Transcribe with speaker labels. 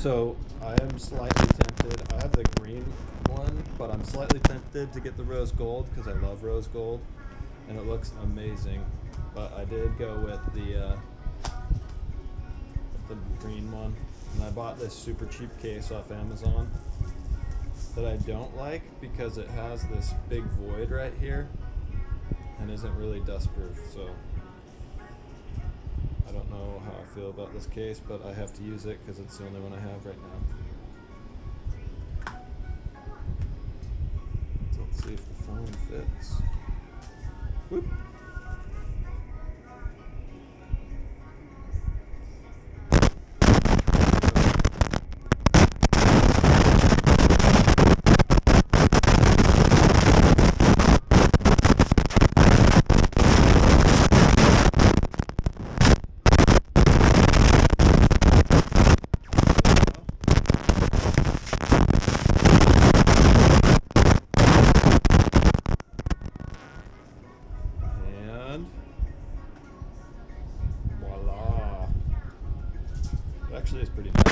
Speaker 1: So I am slightly tempted. I have the green one, but I'm slightly tempted to get the rose gold because I love rose gold, and it looks amazing. But I did go with the green one, and I bought this super cheap case off Amazon that I don't like because it has this big void right here and isn't really dust proof. So I don't know how I feel about this case, but I have to use it because it's the only one I have right now. So let's see if the phone fits. Whoop. And voila. It actually is pretty nice.